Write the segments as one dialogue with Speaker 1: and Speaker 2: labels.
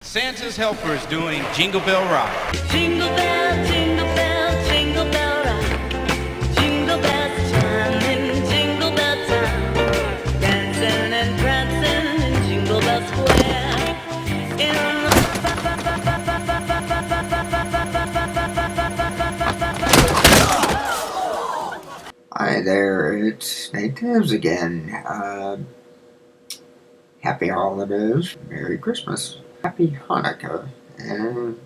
Speaker 1: Santa's Helper is doing Jingle Bell Rock.
Speaker 2: Jingle bell, jingle bell rock. Jingle bells chiming, jingle bell time. Dancing and prancing in Jingle Bell Square.
Speaker 3: Hi there, it's Taves again. Happy holidays, Merry Christmas, Happy Hanukkah, and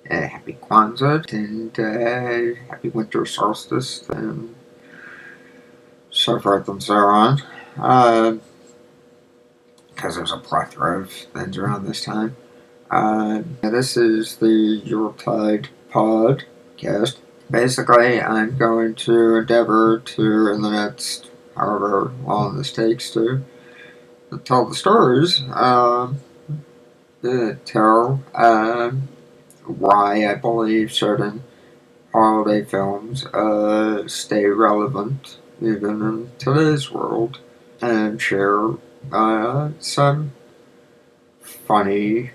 Speaker 3: Happy Kwanzaa, and Happy Winter Solstice, and so forth and so on. Because there's a plethora of things around this time. This is the Yuletide podcast. Basically, I'm going to endeavor to, in the next however long this takes, to tell the stories, tell why I believe certain holiday films stay relevant even in today's world, and share some funny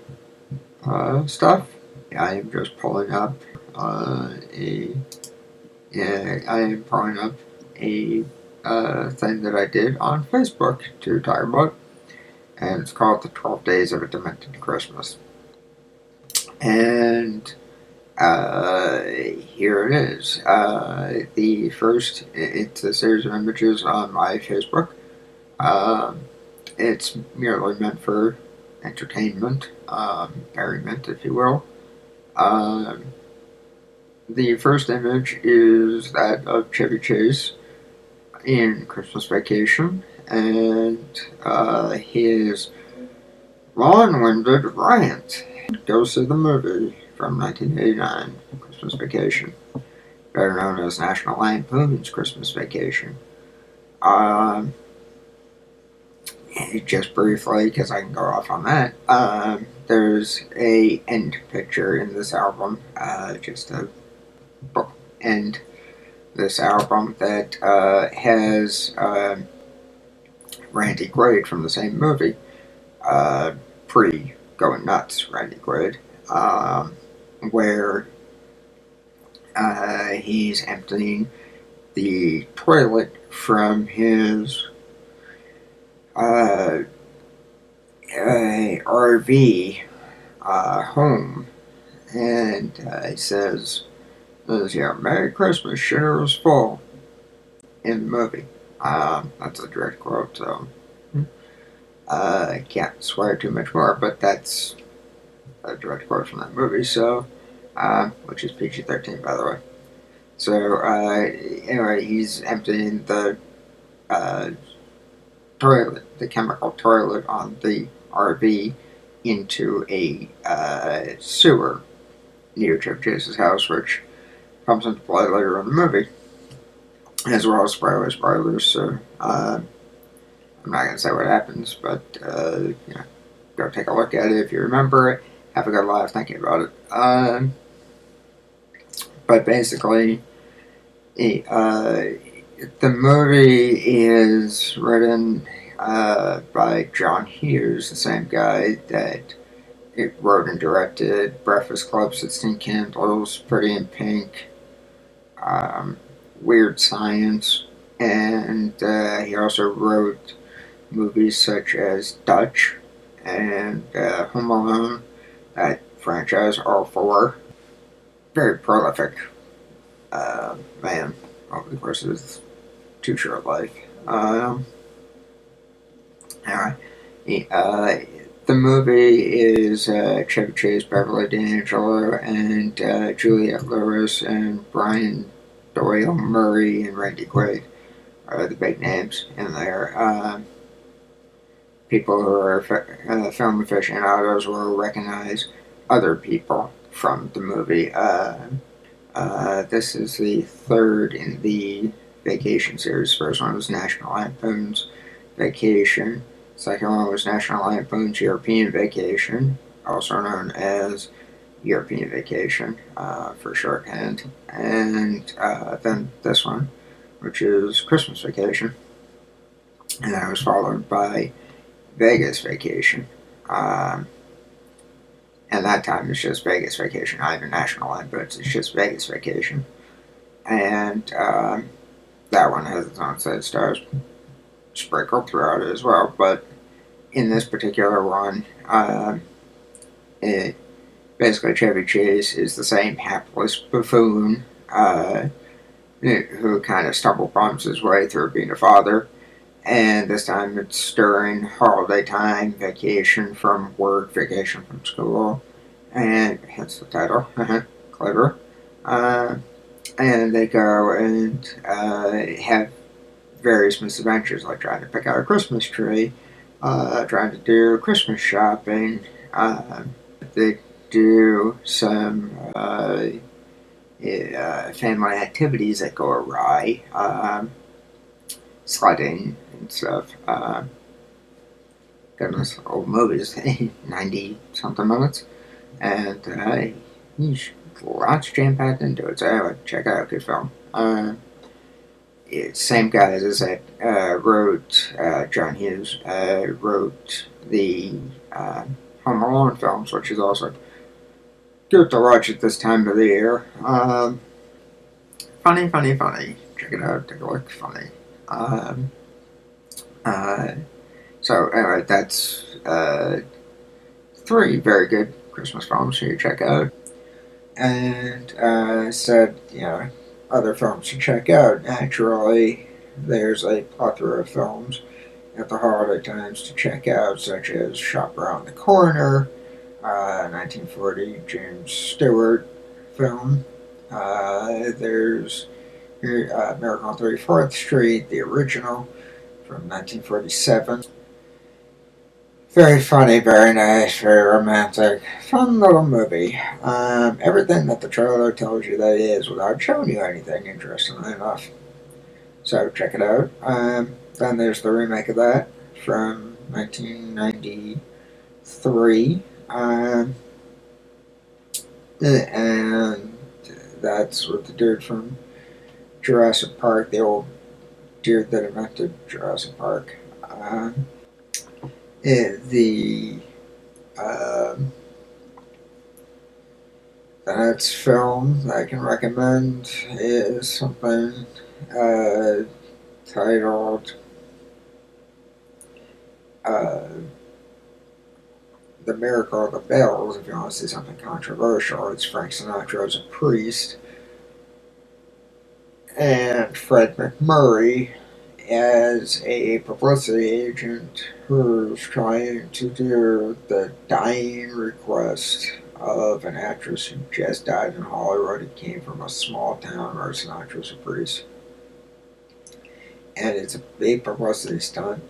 Speaker 3: stuff. I am just pulling up a thing that I did on Facebook to talk about, and it's called The 12 Days of a Demented Christmas. And here it is. The first, it's a series of images on my Facebook. It's merely meant for entertainment, merriment, if you will. The first image is that of Chevy Chase in Christmas Vacation, and his long-winded rant. Go see the movie from 1989, Christmas Vacation, better known as National Lampoon's Christmas Vacation. Just briefly, because I can go off on that, there's a end picture in this album, just a bookend this album, that has Randy Quaid from the same movie, pre-Going Nuts Randy Quaid, where he's emptying the toilet from his RV home, and he says, Merry Christmas, shitter is full, in the movie. That's a direct quote, so I can't swear too much more, but that's a direct quote from that movie, so, which is PG-13, by the way. So, anyway, he's emptying the toilet, the chemical toilet on the RV, into a sewer near Chevy Chase's house, which comes into play later in the movie, as well as spoilers, so I'm not going to say what happens, but go take a look at it if you remember it. Have a good laugh thinking about it. But basically, the movie is written by John Hughes, the same guy that it wrote and directed Breakfast Club, 16 Candles, Pretty in Pink, Weird Science, and he also wrote movies such as Dutch and Home Alone, that franchise, all four. Very prolific man over the course of his too short life. Anyway, the movie is Chevy Chase, Beverly D'Angelo, and Juliette Lewis, and Brian Doyle Murray, and Randy Quaid are the big names in there. People who are film aficionados will recognize other people from the movie. This is the third in the Vacation series. First one was National Lampoon's Vacation. Second one was National Lampoon's European Vacation, also known as European Vacation for shorthand. And then this one, which is Christmas Vacation. And that was followed by Vegas Vacation. and that time it's just Vegas Vacation, not even National Lampoon's, it's just Vegas Vacation. And that one has its own set of stars sprinkled throughout it as well. But in this particular one, it basically Chevy Chase is the same hapless buffoon who kind of stumble bumps his way through being a father. And this time it's during holiday time, vacation from work, vacation from school, and hence the title, clever. And they go and have various misadventures, like trying to pick out a Christmas tree, trying to do Christmas shopping. They do some family activities that go awry, sledding and stuff. Goodness, old movies, 90 something minutes, and lots jam-packed into it. So anyway, check it out, good film. Same guys as I wrote, John Hughes, wrote the Home Alone films, which is also good to watch at this time of the year. Funny. Check it out, take a look, funny. So anyway, that's 3 very good Christmas films you check out. And said, other films to check out. Naturally, there's a plethora of films at the holiday times to check out, such as Shop Around the Corner, 1940 James Stewart film. There's Miracle on 34th Street, the original from 1947. Very funny, very nice, very romantic, fun little movie. Everything that the trailer tells you that it is without showing you anything, interestingly enough. So check it out. Then there's the remake of that from 1993. And that's with the dude from Jurassic Park, the old dude that invented Jurassic Park. The next film that I can recommend is something titled The Miracle of the Bells. If you want to see something controversial, it's Frank Sinatra as a priest and Fred McMurray as a publicity agent who's trying to do the dying request of an actress who just died in Hollywood. It came from a small town where Sinatra's a priest. And it's a big publicity stunt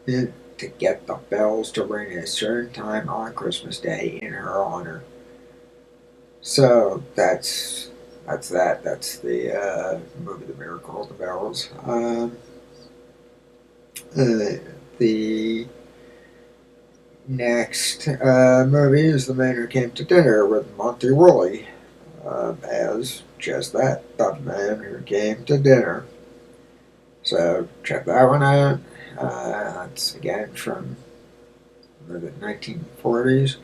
Speaker 3: to get the bells to ring at a certain time on Christmas Day in her honor. So that's that. That's the movie The Miracle of the Bells. The next movie is The Man Who Came to Dinner with Monty Woolley as just that, The Man Who Came to Dinner. So check that one out. That's again from the 1940s.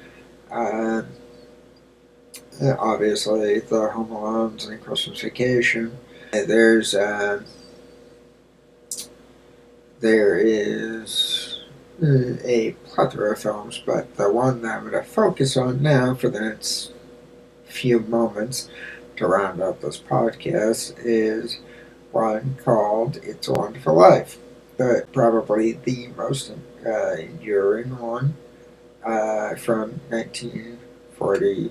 Speaker 3: Obviously, the Home Alones and Christmas Vacation. There is a plethora of films, but the one that I'm going to focus on now for the next few moments to round up this podcast is one called It's a Wonderful Life. Probably the most enduring one from 1946.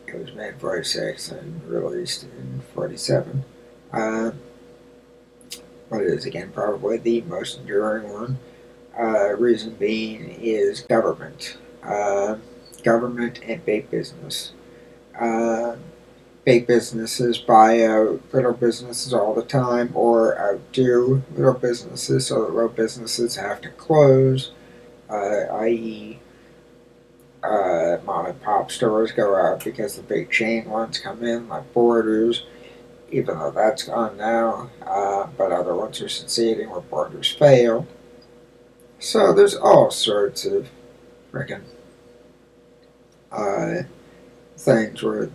Speaker 3: It was made in 46 and released in 47. But it is, again, probably the most enduring one. Reason being is government. Government and big business. Big businesses buy out little businesses all the time or outdo little businesses, so that little businesses have to close, i.e., mom and pop stores go out because the big chain ones come in, like Borders, even though that's gone now, but other ones are succeeding where Borders failed. So there's all sorts of freaking things where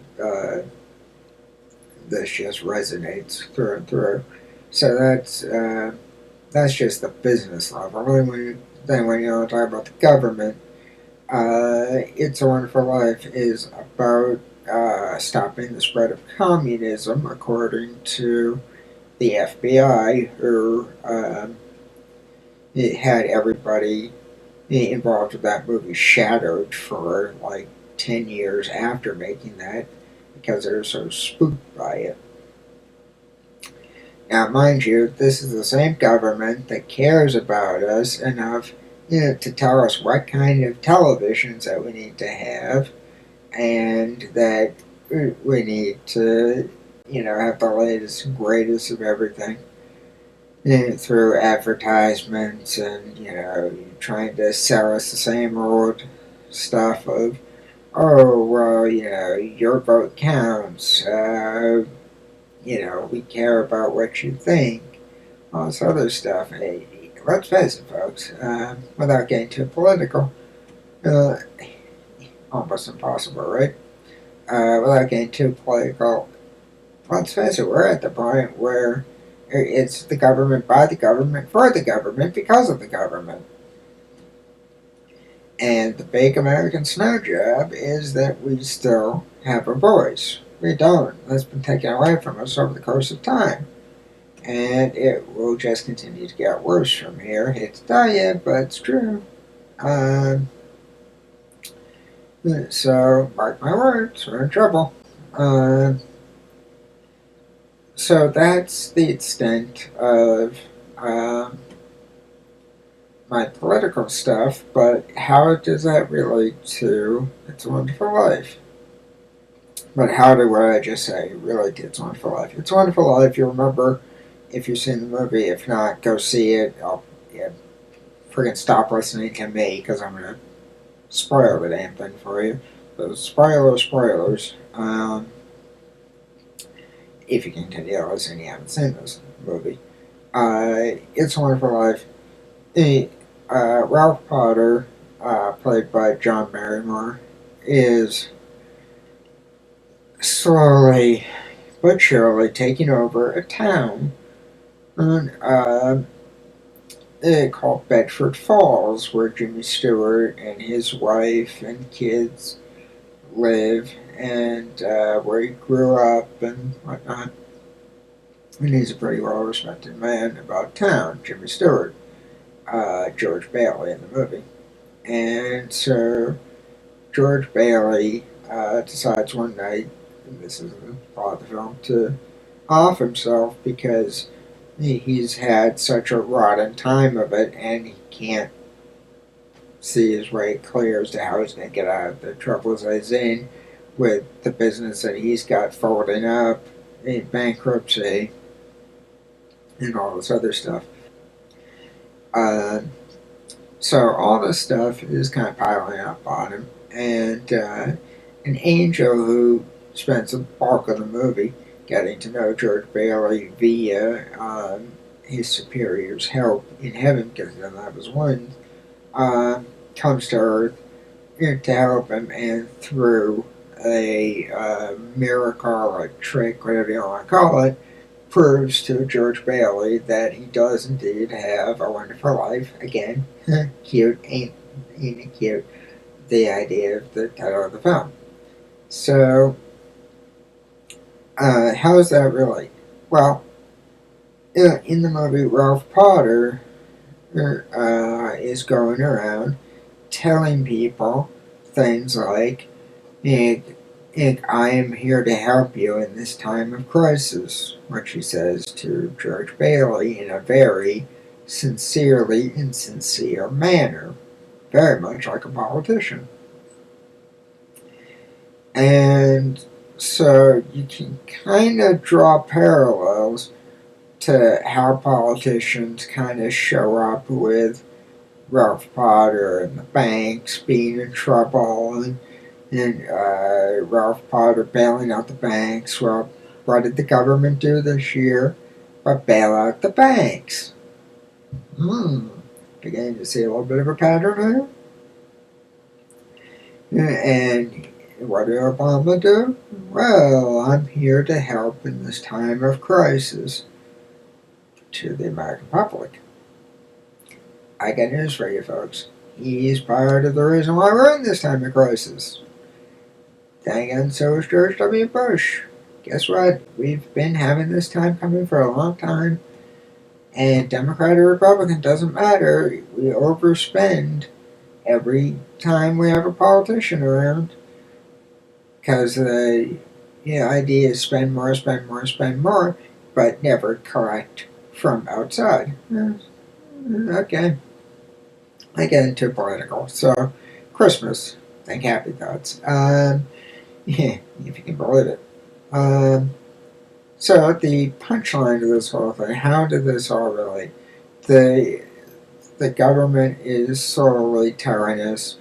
Speaker 3: this just resonates through and through. So that's just the business level. Then when you talk about the government, It's a Wonderful Life is about stopping the spread of communism, according to the FBI, who it had everybody involved with that movie shadowed for like 10 years after making that because they were so spooked by it. Now, mind you, this is the same government that cares about us enough to tell us what kind of televisions that we need to have and that we need to, have the latest and greatest of everything through advertisements and, trying to sell us the same old stuff of, oh, well, your vote counts. We care about what you think. All this other stuff. Hey, let's face it, folks, without getting too political, uh, almost impossible, right? Without getting too political, let's face it, we're at the point where it's the government, by the government, for the government, because of the government. And the big American snow job is that we still have a voice. We don't. That's been taken away from us over the course of time. And it will just continue to get worse from here. Hate to tell you, but it's true. So, mark my words, we're in trouble. So that's the extent of my political stuff, but how does that relate to It's a Wonderful Life? But how did what I just say relate to It's a Wonderful Life? It's a Wonderful Life, you remember if you've seen the movie. If not, go see it. Friggin' stop listening to me because I'm going to spoil the damn thing for you. So spoilers. If you continue to listen, you haven't seen this movie. It's a Wonderful Life. Ralph Potter, played by John Barrymore, is slowly but surely taking over a town called Bedford Falls, where Jimmy Stewart and his wife and kids live, and where he grew up and whatnot. And he's a pretty well-respected man about town, Jimmy Stewart. George Bailey in the movie. And so George Bailey decides one night, and this is the plot of the film, to off himself because he's had such a rotten time of it and he can't see his way clear as to how he's going to get out of the troubles he's in with the business that he's got folding up in bankruptcy and all this other stuff. So all this stuff is kind of piling up on him, and an angel who spends the bulk of the movie getting to know George Bailey via his superior's help in heaven, because he doesn't have his wings, comes to Earth to help him, and through a miracle, a trick, whatever you want to call it, proves to George Bailey that he does indeed have a wonderful life. Again, cute, ain't it cute? The idea of the title of the film. So, how does that relate? Well, in the movie, Ralph Potter is going around telling people things like, I am here to help you in this time of crisis, which he says to George Bailey in a very sincerely insincere manner, very much like a politician. And so you can kind of draw parallels to how politicians kind of show up with Ralph Potter and the banks being in trouble and Ralph Potter bailing out the banks. Well, what did the government do this year? But bail out the banks. beginning to see a little bit of a pattern here. And what did Obama do? Well, I'm here to help in this time of crisis to the American public. I got news for you folks. He's part of the reason why we're in this time of crisis. Then again, so is George W. Bush. Guess what? We've been having this time coming for a long time. And Democrat or Republican, doesn't matter. We overspend every time we have a politician around. Because the idea is spend more, spend more, spend more, but never collect from outside. Okay. I get into political. So, Christmas. Think happy thoughts. Yeah, if you can believe it. So, the punchline to this whole thing, how did this all relate? The government is slowly telling us,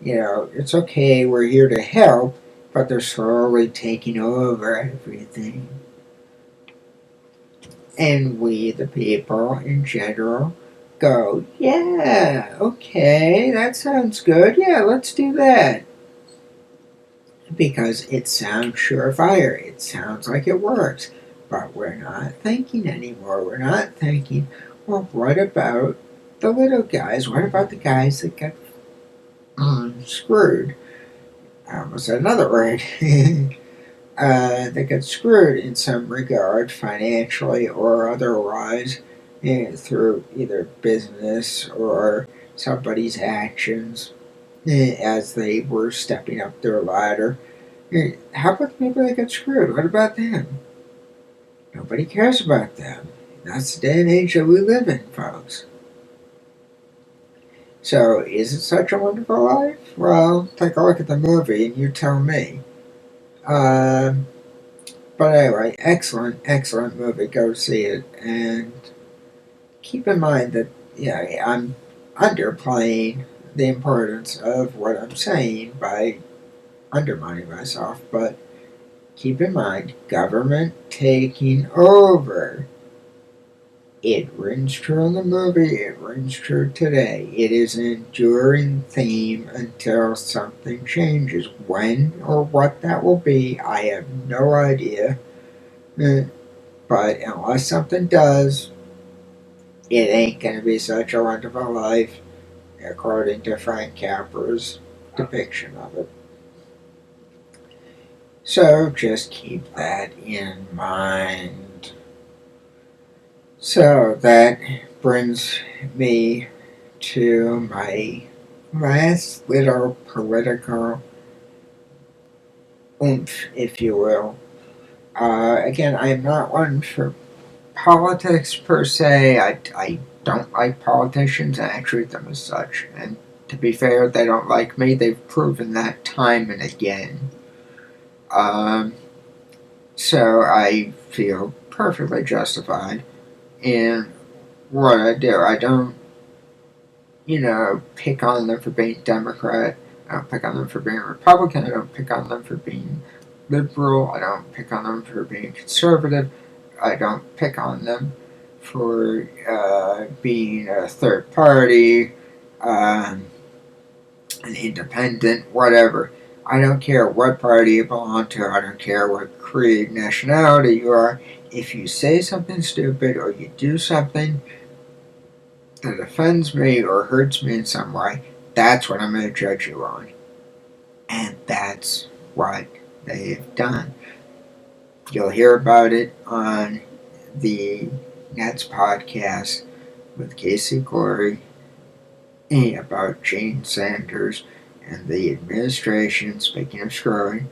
Speaker 3: it's okay, we're here to help, but they're slowly taking over everything. And we, the people in general, go, yeah, okay, that sounds good, yeah, let's do that. Because it sounds surefire, it sounds like it works, but we're not thinking anymore. We're not thinking, well, what about the little guys? What about the guys that got screwed? I almost said another word. That got screwed in some regard, financially or otherwise, through either business or somebody's actions as they were stepping up their ladder. How about the people that got screwed? What about them? Nobody cares about them. That's the day and age that we live in, folks. So, is it such a wonderful life? Well, take a look at the movie and you tell me. But anyway, excellent, excellent movie. Go see it. And keep in mind that, I'm underplaying the importance of what I'm saying by undermining myself. But keep in mind, government taking over. It rings true in the movie, it rings true today. It is an enduring theme until something changes. When or what that will be, I have no idea. But unless something does, it ain't going to be such a wonderful life, according to Frank Capra's depiction of it. So just keep that in mind. So that brings me to my last little political oomph, if you will. Again, I am not one for politics per se. I don't like politicians, and I treat them as such. And to be fair, they don't like me. They've proven that time and again. So I feel perfectly justified in what I do. I don't, pick on them for being Democrat. I don't pick on them for being Republican. I don't pick on them for being liberal. I don't pick on them for being conservative. I don't pick on them for being a third party, an independent, whatever. I don't care what party you belong to. I don't care what creed, nationality you are. If you say something stupid or you do something that offends me or hurts me in some way, that's what I'm going to judge you on. And that's what they've done. You'll hear about it on the Nets podcast with Casey Glory about Jane Sanders and the administration. Speaking of screwing,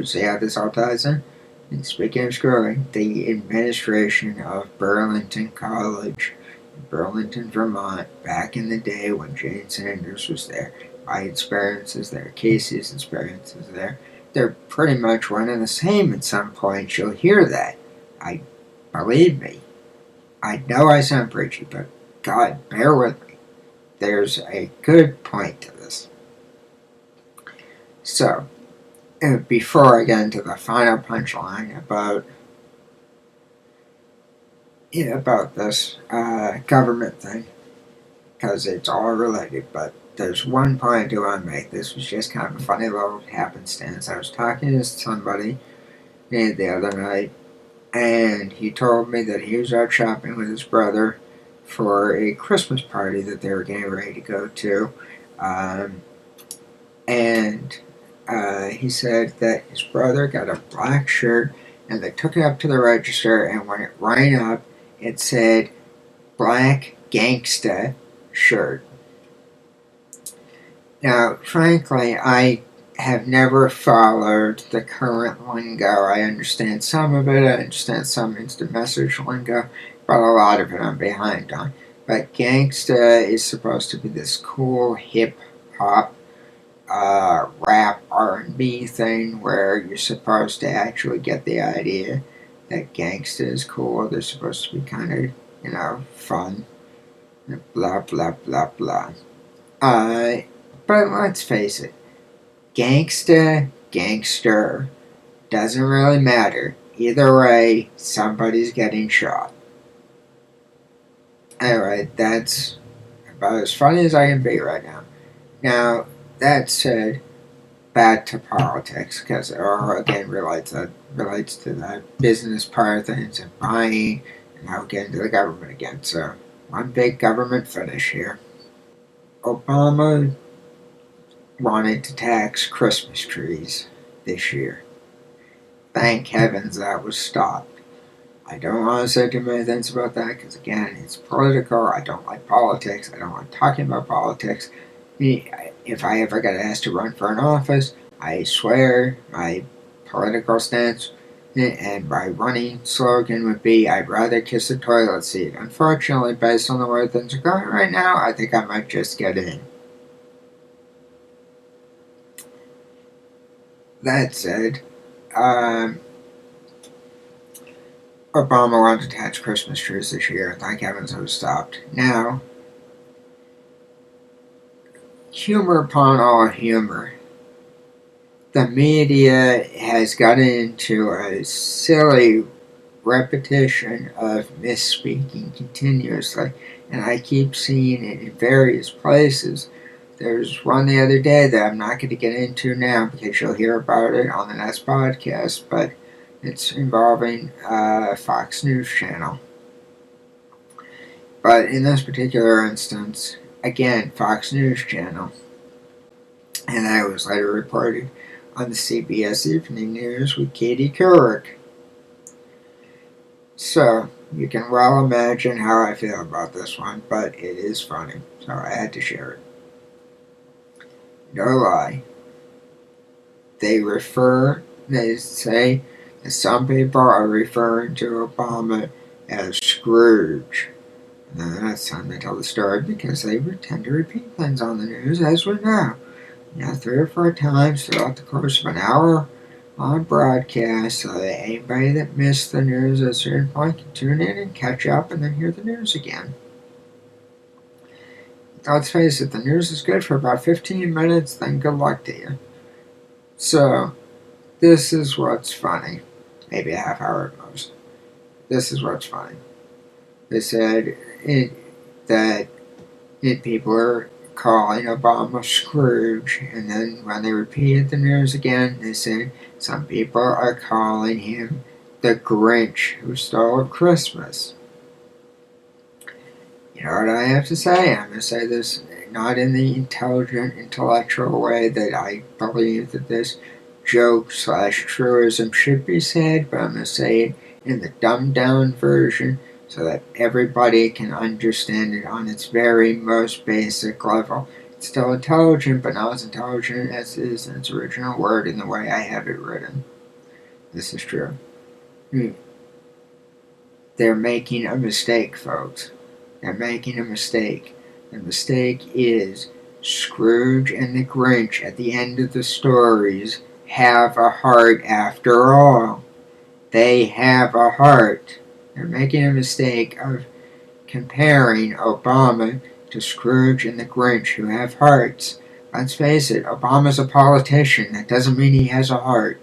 Speaker 3: see how this all ties in? And speaking of screwing, the administration of Burlington College in Burlington, Vermont, back in the day when Jane Sanders was there, my experiences there, Casey's experiences there, they're pretty much one and the same at some point. You'll hear that. Believe me. I know I sound preachy, but God, bear with me. There's a good point to this. So, before I get into the final punchline about this government thing, because it's all related. But there's one point I do want to make. This was just kind of a funny little happenstance. I was talking to somebody the other night, and he told me that he was out shopping with his brother for a Christmas party that they were getting ready to go to. And he said that his brother got a black shirt, and they took it up to the register, and when it rang up, it said black gangsta shirt. Now, frankly, I have never followed the current lingo. I understand some of it, I understand some instant message lingo, but a lot of it I'm behind on. But gangsta is supposed to be this cool hip hop rap R&B thing where you're supposed to actually get the idea that gangsta is cool. They're supposed to be kind of, fun. Blah, blah, blah, blah. But let's face it, gangsta, gangster, doesn't really matter. Either way, somebody's getting shot. Anyway, that's about as funny as I can be right now. Now, that said, back to politics, because it all again relates to the business part of things and buying, and now getting to the government again. So, one big government fetish here. Obama wanted to tax Christmas trees this year. Thank heavens that was stopped. I don't want to say too many things about that because, again, it's political. I don't like politics. I don't like talking about politics. If I ever get asked to run for an office, I swear my political stance and my running slogan would be, I'd rather kiss a toilet seat. Unfortunately, based on the way things are going right now, I think I might just get in. That said, Obama wanted to tax Christmas trees this year. Thank heavens it was stopped. Now, humor upon all humor. The media has gotten into a silly repetition of misspeaking continuously, and I keep seeing it in various places. There's one the other day that I'm not going to get into now because you'll hear about it on the next podcast, but it's involving Fox News Channel. But in this particular instance, again, Fox News Channel, and that was later reported on the CBS Evening News with Katie Couric. So, you can well imagine how I feel about this one, but it is funny, so I had to share it. No lie. They say that some people are referring to Obama as Scrooge. And that's time to tell the story because they tend to repeat things on the news, as we know. 3 or 4 times throughout the course of an hour on broadcast, so that anybody that missed the news at a certain point can tune in and catch up and then hear the news again. Let's face it, the news is good for about 15 minutes, then good luck to you. So, this is what's funny. Maybe a half hour at most. This is what's funny. They said that people are calling Obama Scrooge, and then when they repeated the news again, they said some people are calling him the Grinch who stole Christmas. You know what I have to say? I'm going to say this not in the intelligent, intellectual way that I believe that this joke/truism should be said, but I'm going to say it in the dumbed-down version so that everybody can understand it on its very most basic level. It's still intelligent, but not as intelligent as it is in its original word in the way I have it written. This is true. They're making a mistake, folks. They're making a mistake. The mistake is Scrooge and the Grinch at the end of the stories have a heart after all. They have a heart. They're making a mistake of comparing Obama to Scrooge and the Grinch who have hearts. Let's face it, Obama's a politician. That doesn't mean he has a heart.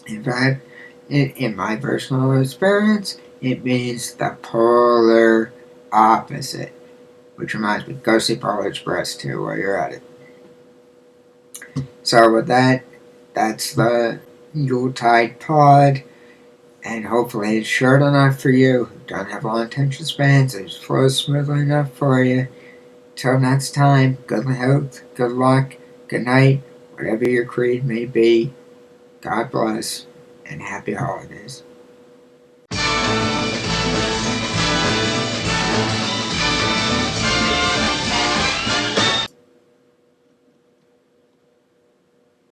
Speaker 3: In fact, in my personal experience, it means the polar opposite. Which reminds me, go see Polar Express too while you're at it. So with that, that's the Yuletide Pod. And hopefully it's short enough for you who don't have long attention spans. It flows smoothly enough for you. Till next time, good health, good luck, good night, whatever your creed may be. God bless, and happy holidays.